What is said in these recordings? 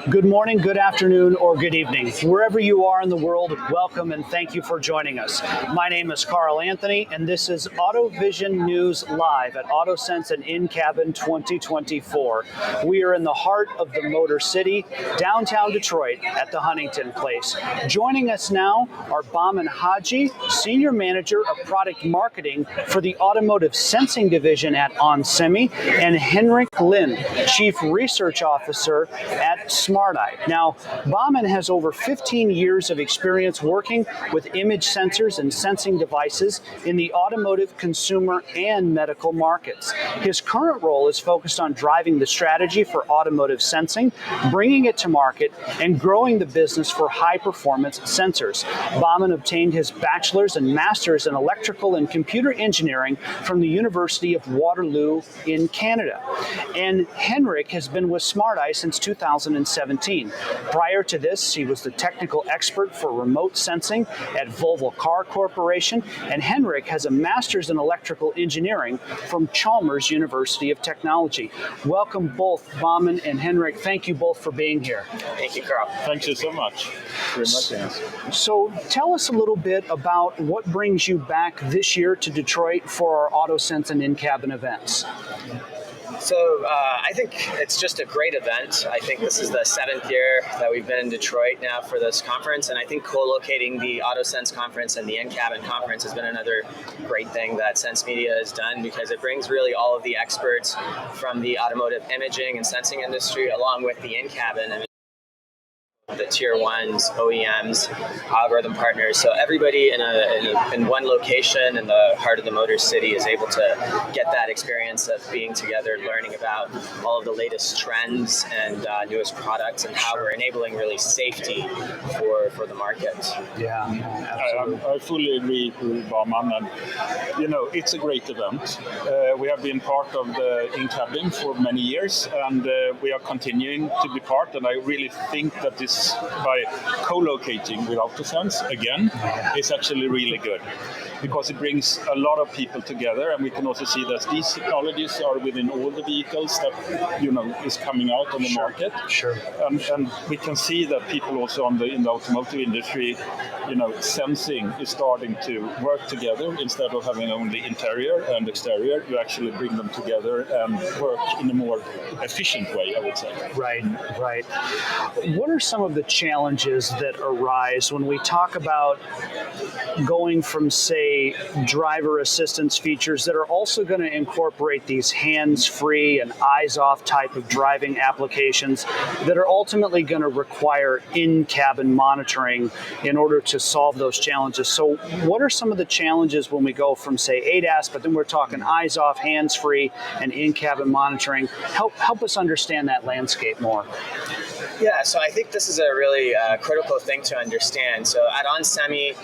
Good morning, good afternoon, or good evening. Wherever you are in the world, welcome and thank you for joining us. My name is Carl Anthony, and this is AutoVision News Live at AutoSens and InCabin 2024. We are in the heart of the Motor City, downtown Detroit, at the Huntington Place. Joining us now are Bahman Hadji, Senior Manager of Product Marketing for the Automotive Sensing Division at onsemi, and Henrik Lind, Chief Research Officer at Smart Eye. Now, Bahman has over 15 years of experience working with image sensors and sensing devices in the automotive, consumer, and medical markets. His current role is focused on driving the strategy for automotive sensing, bringing it to market, and growing the business for high-performance sensors. Bahman obtained his bachelor's and master's in electrical and computer engineering from the University of Waterloo in Canada. And Henrik has been with Smart Eye since 2017. Prior to this, he was the technical expert for remote sensing at Volvo Car Corporation, and Henrik has a master's in electrical engineering from Chalmers University of Technology. Welcome both, Bahman and Henrik. Thank you both for being here. Thank you, Carl. Thank you so much. Very much. So tell us a little bit about what brings you back this year to Detroit for our AutoSens and InCabin events. So I think it's just a great event. I think this is the 7th year that we've been in Detroit now for this conference, and I think co-locating the AutoSens conference and the InCabin conference has been another great thing that Sense Media has done, because it brings really all of the experts from the automotive imaging and sensing industry along with the InCabin and the tier ones, OEMs, algorithm partners. So everybody in one location in the heart of the Motor City is able to get that experience of being together, learning about all of the latest trends and newest products and how we're enabling really safety for the market. Yeah, I fully agree with Bahman, and it's a great event. We have been part of the InCabin for many years, and we are continuing to be part, and I really think that this by co-locating with AutoSens again is actually really good, because it brings a lot of people together, and we can also see that these technologies are within all the vehicles that is coming out on the market. Sure. And we can see that people also in the automotive industry, sensing is starting to work together. Instead of having only interior and exterior, you actually bring them together and work in a more efficient way, I would say. Right. What are some of the challenges that arise when we talk about going from, say, driver assistance features that are also going to incorporate these hands-free and eyes-off type of driving applications that are ultimately going to require in-cabin monitoring in order to solve those challenges? So what are some of the challenges when we go from, say, ADAS, but then we're talking eyes-off, hands-free, and in-cabin monitoring? Help us understand that landscape more. Yeah, so I think this is a really critical thing to understand. So at onsemi,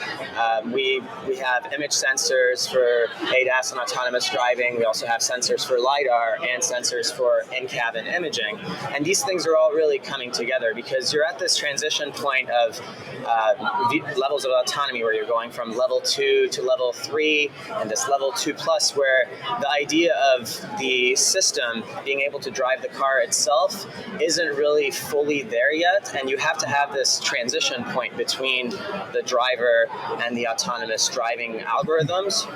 we have image sensors for ADAS and autonomous driving. We also have sensors for LiDAR and sensors for in-cabin imaging. And these things are all really coming together, because you're at this transition point of levels of autonomy where you're going from level 2 to level 3 and this level 2 plus, where the idea of the system being able to drive the car itself isn't really fully there yet, and you have to have this transition point between the driver and the autonomous driving algorithms.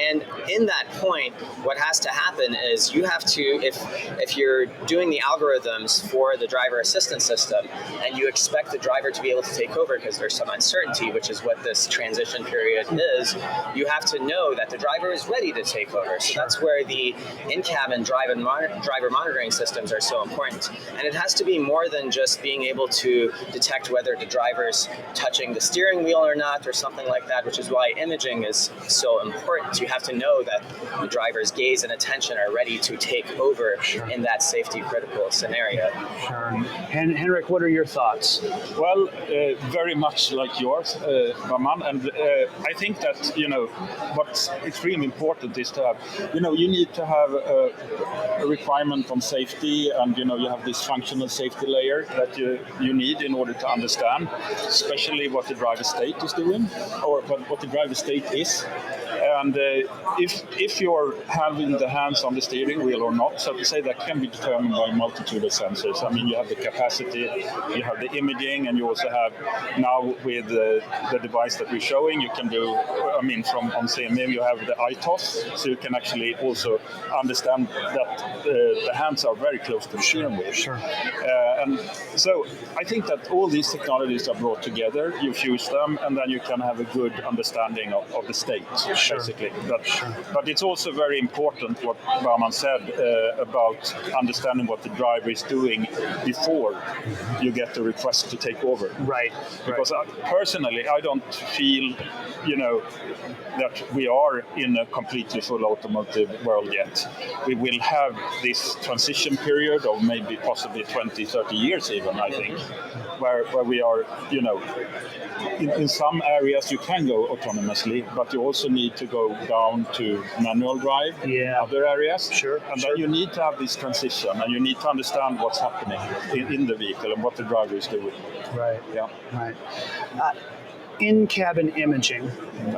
And in that point, what has to happen is you have to, if you're doing the algorithms for the driver assistance system and you expect the driver to be able to take over because there's some uncertainty, which is what this transition period is, you have to know that the driver is ready to take over. So that's where the in-cabin driver monitoring systems are so important. And it has to be more than just being able to detect whether the driver's touching the steering wheel or not, or something like that, which is why imaging is so important. You have to know that the driver's gaze and attention are ready to take over in that safety critical scenario. Sure. Henrik, what are your thoughts? Well, very much like yours, Bahman, and I think that what's extremely important is to have, you need to have a requirement on safety, and you have this functional safety layer that you need in order to understand, especially what the driver state is doing, or what the driver state is. And if you're having the hands on the steering wheel or not, so to say, that can be determined by a multitude of sensors. I mean, you have the capacity, you have the imaging, and you also have now with the device that we're showing, you can do, I mean, from onsemi, you have the ITOS, so you can actually also understand that the hands are very close to the steering wheel. Sure. And so I think that all these technologies are brought together, you fuse them, and then you can have a good understanding of the state, basically. But it's also very important what Bahman said about understanding what the driver is doing before you get the request to take over. Right. Because personally, I don't feel, that we are in a completely full automotive world yet. We will have this transition period of maybe possibly 20, 30 years even, I think, where we are, in some areas you can go autonomously, but you also need to go down to manual drive in other areas. And then you need to have this transition, and you need to understand what's happening in the vehicle and what the driver is doing. Right. Yeah. Right. In-cabin imaging.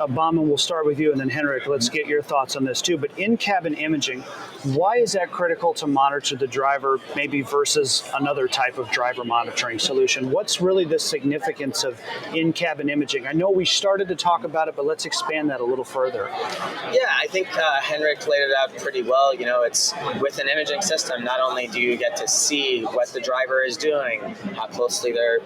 Bahman, we'll start with you, and then Henrik, let's get your thoughts on this too. But in-cabin imaging, why is that critical to monitor the driver maybe versus another type of driver monitoring solution? What's really the significance of in-cabin imaging? I know we started to talk about it, but let's expand that a little further. Yeah, I think Henrik laid it out pretty well. It's with an imaging system, not only do you get to see what the driver is doing, how closely they're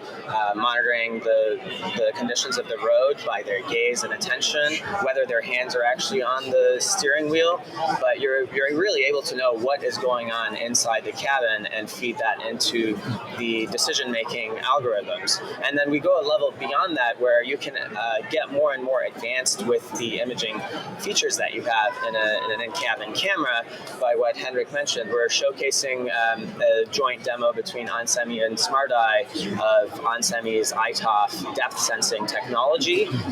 monitoring the conditions of the road by their gaze and attention, whether their hands are actually on the steering wheel, but you're really able to know what is going on inside the cabin and feed that into the decision-making algorithms. And then we go a level beyond that where you can get more and more advanced with the imaging features that you have in an in-cabin camera. By what Henrik mentioned, we're showcasing a joint demo between onsemi and SmartEye of onsemi's ITOF depth sensing technology,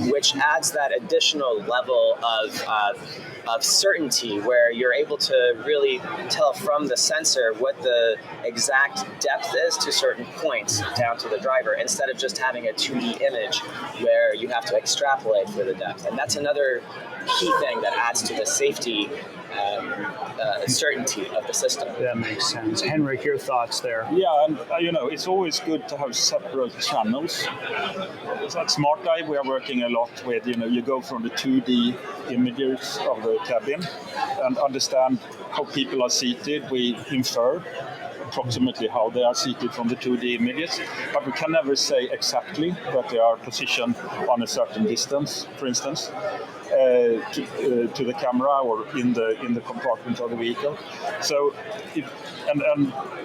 which adds that additional level of certainty where you're able to really tell from the sensor what the exact depth is to certain points down to the driver, instead of just having a 2D image where you have to extrapolate for the depth. And that's another key thing that adds to the safety certainty of the system. That makes sense. Henrik, your thoughts there? Yeah, and it's always good to have separate channels. So at SmartEye, we are working a lot with, you go from the 2D images of the cabin and understand how people are seated. We infer approximately how they are seated from the 2D images, but we can never say exactly that they are positioned on a certain distance, for instance, to the camera or in the compartment of the vehicle. So,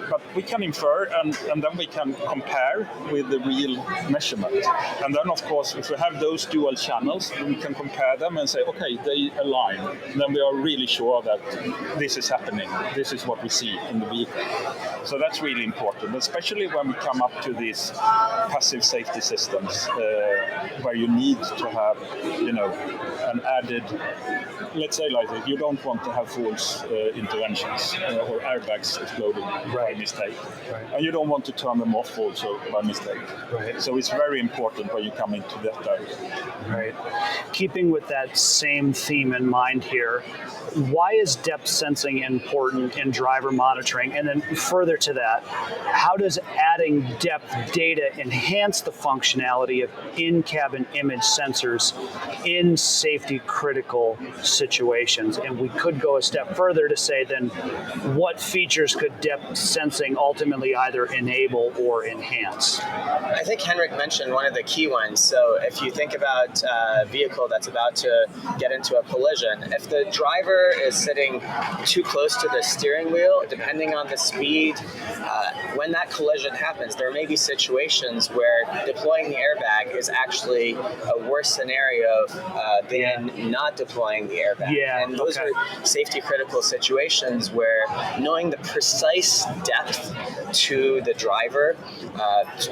but we can infer, and then we can compare with the real measurement. And then, of course, if we have those dual channels, we can compare them and say, okay, they align. And then we are really sure that this is happening. This is what we see in the vehicle. So that's really important, especially when we come up to these passive safety systems, where you need to have, an added, let's say like this, you don't want to have false interventions or airbags exploding by mistake. Right. And you don't want to turn them off also by mistake. Right. So it's very important when you come into that area. Right. Keeping with that same theme in mind here, why is depth sensing important in driver monitoring? And then further to that, how does adding depth data enhance the functionality of in-cabin image sensors in safety critical situations? And we could go a step further to say then, what features could depth sensing ultimately either enable or enhance? I think Henrik mentioned one of the key ones. So if you think about a vehicle that's about to get into a collision, if the driver is sitting too close to the steering wheel, depending on the speed, when that collision happens, there may be situations where deploying the airbag is actually a worse scenario than not deploying the airbag. Yeah, and those are safety critical situations where knowing the precise depth to the driver,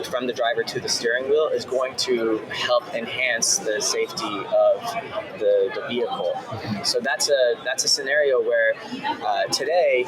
from the driver to the steering wheel, is going to help enhance the safety of the vehicle. So that's a scenario where today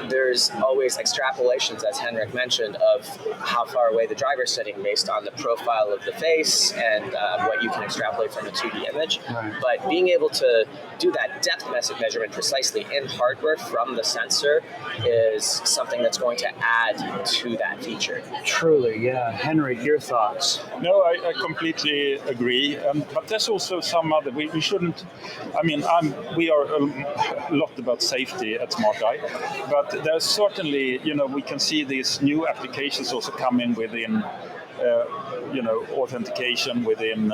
there's always extrapolations, as Henrik mentioned, of how far away the driver's sitting based on the profile of the face and what you can extrapolate from a 2D image. Right. but being able to do that depth measurement precisely in hardware from the sensor is something that's going to add to that feature. Truly, yeah. Henrik, your thoughts? No, I completely agree. But there's also some other. We shouldn't. I mean, we are a lot about safety at Smart Eye, but there's certainly, we can see these new applications also coming within, authentication within.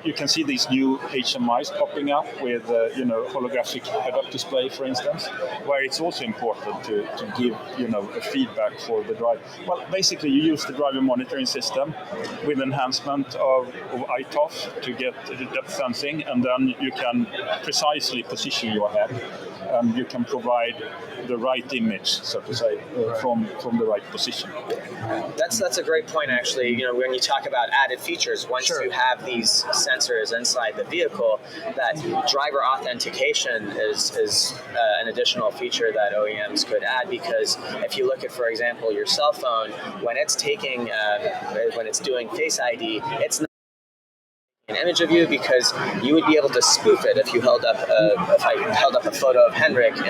You can see these new HMIs popping up with, holographic head-up display, for instance, where it's also important to give, a feedback for the driver. Well, basically, you use the driver monitoring system with enhancement of ITOF to get the depth sensing, and then you can precisely position your head, and you can provide the right image, so to say, from the right position. That's a great point, actually. When you talk about added features, once you have these sensors inside the vehicle, that driver authentication is an additional feature that OEMs could add, because if you look at, for example, your cell phone, when it's doing Face ID, it's not an image of you, because you would be able to spoof it if you held up a photo of Henrik when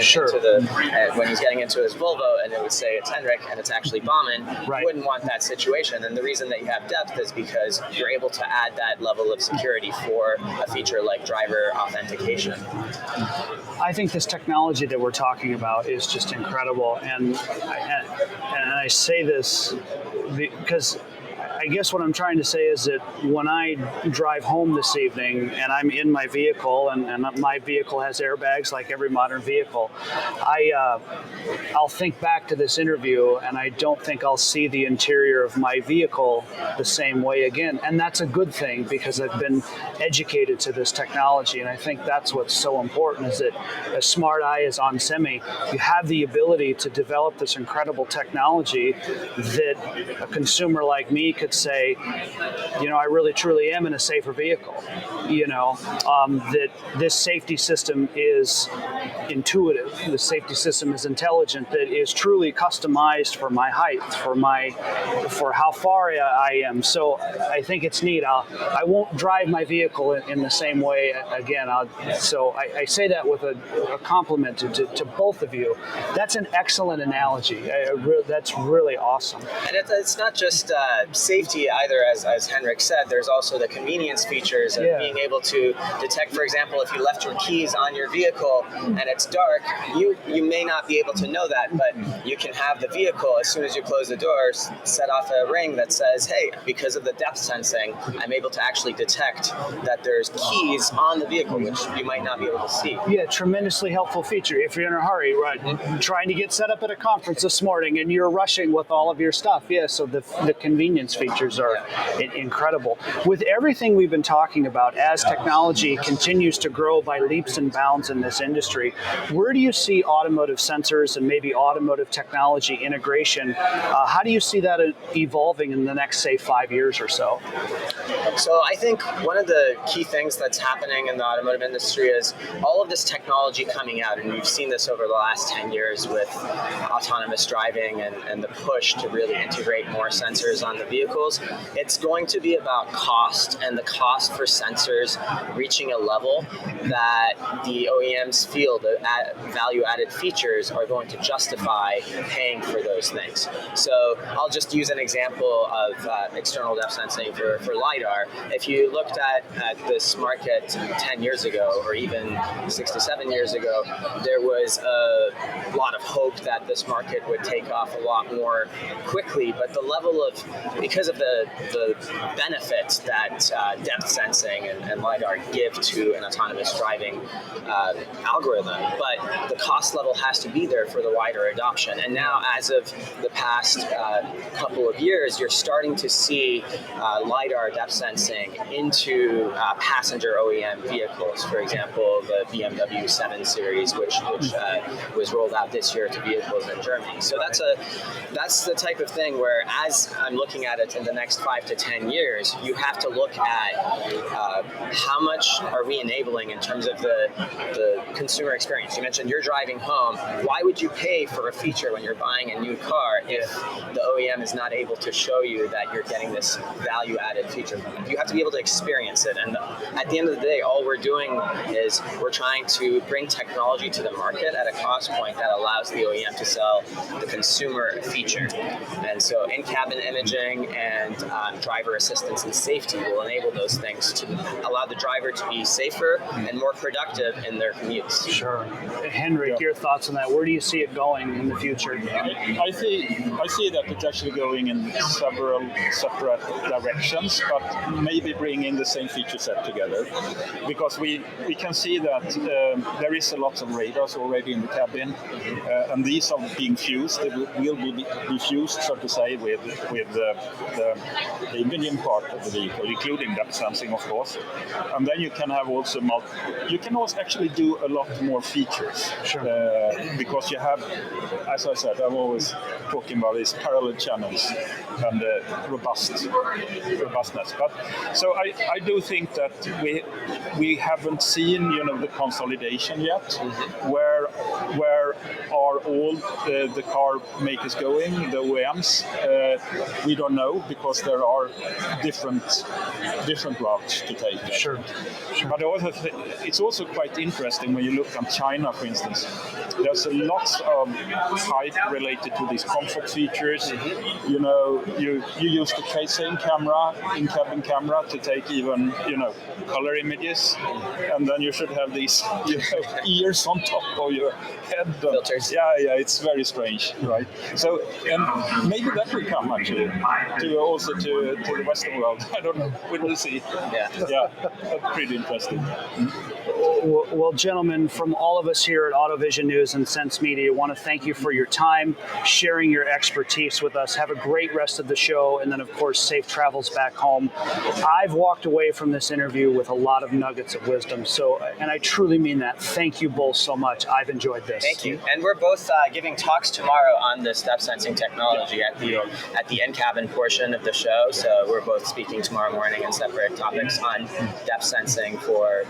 he's getting into his Volvo, and it would say it's Henrik and it's actually Bahman. Right. You wouldn't want that situation, and the reason that you have depth is because you're able to add that level of security for a feature like driver authentication. I think this technology that we're talking about is just incredible, and I say this because I guess what I'm trying to say is that when I drive home this evening and I'm in my vehicle, and my vehicle has airbags like every modern vehicle, I'll think back to this interview, and I don't think I'll see the interior of my vehicle the same way again. And that's a good thing, because I've been educated to this technology. And I think that's what's so important, is that as Smart Eye is onsemi, you have the ability to develop this incredible technology that a consumer like me could say, I really truly am in a safer vehicle. That this safety system is intuitive, the safety system is intelligent, that is truly customized for my height, for how far I am. So I think it's neat. I won't drive my vehicle in the same way again. So I say that with a compliment to both of you. That's an excellent analogy. That's really awesome. And it's not just safety either, as Henrik said. There's also the convenience features of being able to detect, for example, if you left your keys on your vehicle and it's dark, you may not be able to know that, but you can have the vehicle, as soon as you close the door, set off a ring that says, hey, because of the depth sensing, I'm able to actually detect that there's keys on the vehicle, which you might not be able to see. Yeah, tremendously helpful feature if you're in a hurry, right? Trying to get set up at a conference this morning and you're rushing with all of your stuff. Yeah, so the convenience features are incredible. With everything we've been talking about, as technology continues to grow by leaps and bounds in this industry, where do you see automotive sensors and maybe automotive technology integration? How do you see that evolving in the next, say, 5 years or so? So I think one of the key things that's happening in the automotive industry is all of this technology coming out, and we've seen this over the last 10 years with autonomous driving and the push to really integrate more sensors on the vehicles. It's going to be about cost, and the cost for sensors reaching a level that the OEMs feel the value-added features are going to justify paying for those things. So I'll just use an example of external depth sensing for LiDAR. If you looked at this market 10 years ago, or even 6 to 7 years ago, there was a lot of hope that this market would take off a lot more quickly, but the level of, because of the benefits that depth sensing and LiDAR give to an autonomous driving algorithm, but the cost level has to be there for the wider adoption. And now, as of the past couple of years, you're starting to see LiDAR depth sensing into passenger OEM vehicles. For example, the BMW 7 Series, which was rolled out this year to vehicles in Germany. So that's the type of thing where, as I'm looking at it in the next 5 to 10 years, you have to look at how much are we enabling in terms of the consumer experience. You mentioned you're driving home. Why would you pay for a feature when you're buying a new car if the OEM is not able to show you that you're getting this value-added feature from it? You have to be able to experience it. And at the end of the day, all we're doing is we're trying to bring technology to the market at a cost point that allows the OEM to sell the consumer a feature. And so in-cabin imaging and driver assistance and safety will enable those things to allow the driver to be safer and more productive in their commutes. Sure. Henrik, your thoughts on that? Where do you see it going in the future? I see that it's actually going in several separate directions, but maybe bringing the same feature set together, because we can see that there is a lot of radars already in the cabin, and these are being fused. They will be fused, so to say, with the imaging part of the vehicle, including depth sensing, of course. And then you can have also you can also actually do a lot more features. Sure. Because you have, as I said, I'm always talking about these parallel channels and robustness. But so I do think that we haven't seen the consolidation yet. Mm-hmm. Where are all the car makers going? The OEMs, we don't know, because there are different routes to take. Sure. But it's also quite interesting when you look at China, for instance. There's a lot of hype related to these comfort features. Mm-hmm. You use the same camera, in-cabin camera, to take even color images, and then you should have these ears on top of your head. Filters. Yeah, it's very strange, right? So, and maybe that will come actually to the Western world. I don't know. We will see. Yeah, that's pretty interesting. Well, gentlemen, from all of us here at AutoVision News and Sense Media, I want to thank you for your time, sharing your expertise with us. Have a great rest of the show, and then, of course, safe travels back home. I've walked away from this interview with a lot of nuggets of wisdom, and I truly mean that. Thank you both so much. I've enjoyed this. Thank you. And we're both giving talks tomorrow on the depth sensing technology at the in-cabin portion of the show. So we're both speaking tomorrow morning in separate topics on depth sensing for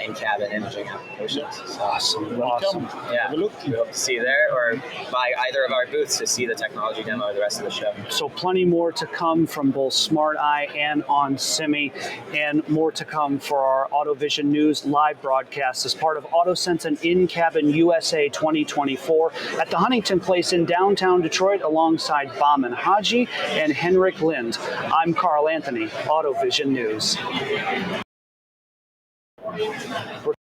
in-cabin imaging applications. Awesome. Welcome. Yeah. We hope to see you there, or by either of our booths to see the technology demo or the rest of the show. So plenty more to come from both Smart Eye and onsemi, and more to come for our AutoVision News live broadcast as part of AutoSens and InCabin USA 2024 at the Huntington Place in downtown Detroit, alongside Bahman, Hadji, and Henrik Lind. I'm Carl Anthony, AutoVision News. We're